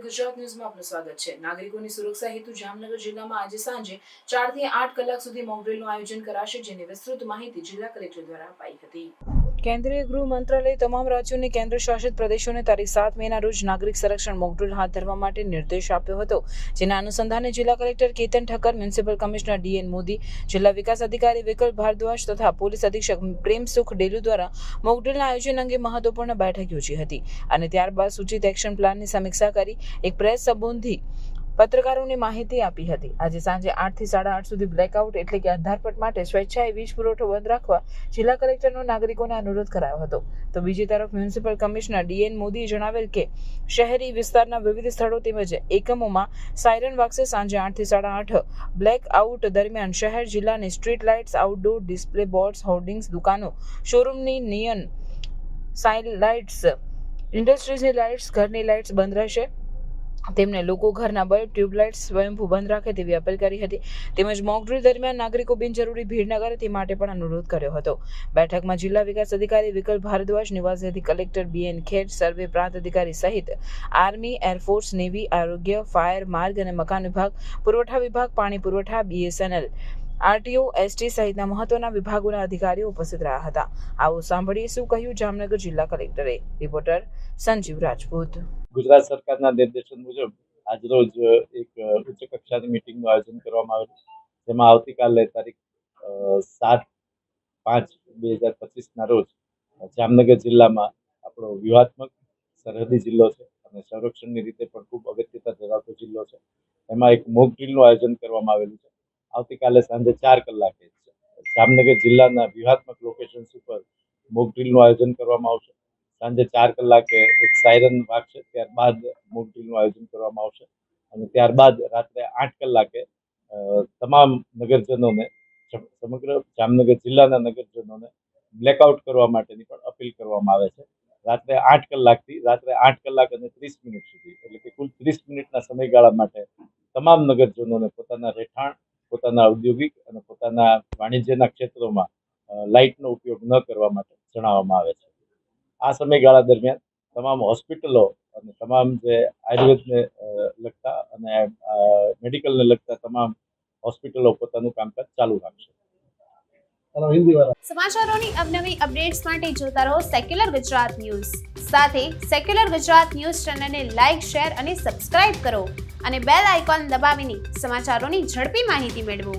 ગુજરાત ન્યૂઝમાં આપનું સ્વાગત છે। નાગરિકોની સુરક્ષા હેતુ જામનગર જિલ્લામાં આજે સાંજે 4 થી 8 કલાક સુધી મોક ડ્રીલનું આયોજન કરાશે, જેની વિસ્તૃત માહિતી જિલ્લા કલેક્ટર દ્વારા અપાઈ હતી। કેન્દ્રીય ગૃહ મંત્રાલયે તમામ રાજ્યોને કેન્દ્ર શાસિત પ્રદેશોને તારીખ 7 મેના રોજ નાગરિક સંરક્ષણ મોક ડ્રીલ હાથ ધરવા માટે નિર્દેશ આપ્યો હતો, જેના અનુસંધાને જિલ્લા collector Ketan Thakkar, municipal commissioner DN Modi, જિલ્લા વિકાસ અધિકારી વિકલ્પ ભારદ્વાજ તથા પોલીસ અધિક્ષક પ્રેમસુખ ડેલુ દ્વારા મોક ડ્રીલના આયોજન અંગે મહત્વપૂર્ણ બેઠક યોજી હતી અને ત્યારબાદ સૂચિત એક્શન પ્લાનની સમીક્ષા કરી એક પ્રેસ સંબોધી પત્રકારોને માહિતી આપી હતી। આજે સાંજે 8 થી 8:30 સુધી બ્લેકઆઉટ એટલે કે અંધારપટ માટે સ્વેચ્છાએ વીજ પુરવઠો બંધ રાખવા જિલ્લા કલેક્ટરનો નાગરિકોને અનુરોધ કરાયો હતો। તો બીજી તરફ મ્યુનિસિપલ કમિશનર ડીએન મોદીએ જણાવેલ કે શહેરી વિસ્તારના વિવિધ સ્થળો તેમજ એકમોમાં સાયરન વાગશે। સાંજે 8 થી 8:30 બ્લેકઆઉટ દરમિયાન શહેર જિલ્લાની street lights, outdoor display boards, hoardings, દુકાનો, શોરૂમની નિયન સાઇન લાઇટ્સ, ઇન્ડસ્ટ્રીઝની લાઇટ્સ, ઘરની લાઇટ્સ બંધ રહેશે। તેમને લોકો ઘરના બલ્બ, ટ્યુબલાઇટ્સ સ્વયંભૂ બંધ રાખે તેવી અપીલ કરી હતી। તેમજ મોક ડ્રીલ દરમિયાન નાગરિકો બિનજરૂરી ભીડ ન કરે તે માટે પણ અનુરોધ કર્યો હતો। બેઠકમાં જિલ્લા વિકાસ અધિકારી વિકલ્પ ભારદ્વાજ, નિવાસી કલેક્ટર બીએન ખેર, સર્વે પ્રાંત અધિકારી સહિત આર્મી, એરફોર્સ, નેવી, આરોગ્ય, ફાયર, માર્ગ અને મકાન વિભાગ, પુરવઠા વિભાગ, પાણી પુરવઠા, બીએસએનએલ, આરટીઓ, એસટી સહિતના મહત્વના વિભાગોના અધિકારીઓ ઉપસ્થિત રહ્યા હતા। આવો સાંભળીએ શું કહ્યું જામનગર જિલ્લા કલેક્ટરે। રિપોર્ટર સંજીવ રાજપૂત। ગુજરાત સરકારના નિર્દેશન મુજબ આજરોજ એક ઉચ્ચ કક્ષાની મિટિંગનું આયોજન કરવામાં આવેલું, જેમાં આવતીકાલે તારીખ 7/5/2025ના રોજ જામનગર જિલ્લામાં આપણો વ્યૂહાત્મક સરહદી જિલ્લો છે અને સંરક્ષણની રીતે પણ ખૂબ અગત્યતા ધરાવતો જિલ્લો છે। એમાં એક મોક ડ્રીલનું આયોજન કરવામાં આવેલું છે। આવતીકાલે સાંજે 4 કલાકે જામનગર જિલ્લાના વ્યૂહાત્મક લોકેશન્સ ઉપર મોક ડ્રીલનું આયોજન કરવામાં આવશે। સાંજે 4 કલાકે એક સાયરન વાગશે, ત્યારબાદ મોક ડ્રીલનું આયોજન કરવામાં આવશે અને ત્યારબાદ રાત્રે 8 કલાકે તમામ નગરજનોને, સમગ્ર જામનગર જિલ્લાના નગરજનોને બ્લેકઆઉટ કરવા માટેની પણ અપીલ કરવામાં આવે છે। રાત્રે 8 કલાકથી રાત્રે 8 કલાક અને 30 મિનિટ સુધી, એટલે કે કુલ 30 મિનિટના સમયગાળા માટે તમામ નગરજનોને પોતાના રહેઠાણ, પોતાના ઔદ્યોગિક અને પોતાના વાણિજ્યના ક્ષેત્રોમાં લાઇટનો ઉપયોગ ન કરવા માટે જણાવવામાં આવે છે। આ સમયગાળા દરમિયાન તમામ હોસ્પિટલો અને તમામ જે આયુર્વેદને લગતા અને મેડિકલને લગતા તમામ હોસ્પિટલો પોતાનું કામકાજ ચાલુ રાખશે। સમાચારોની અવનવી અપડેટ્સ માટે જોતા રહો સેક્યુલર ગુજરાત ન્યૂઝ। સાથે સેક્યુલર ગુજરાત ન્યૂઝ ચેનલને લાઇક, શેર અને સબસ્ક્રાઇબ કરો અને બેલ આઇકોન દબાવીને સમાચારોની ઝડપી માહિતી મેળવો।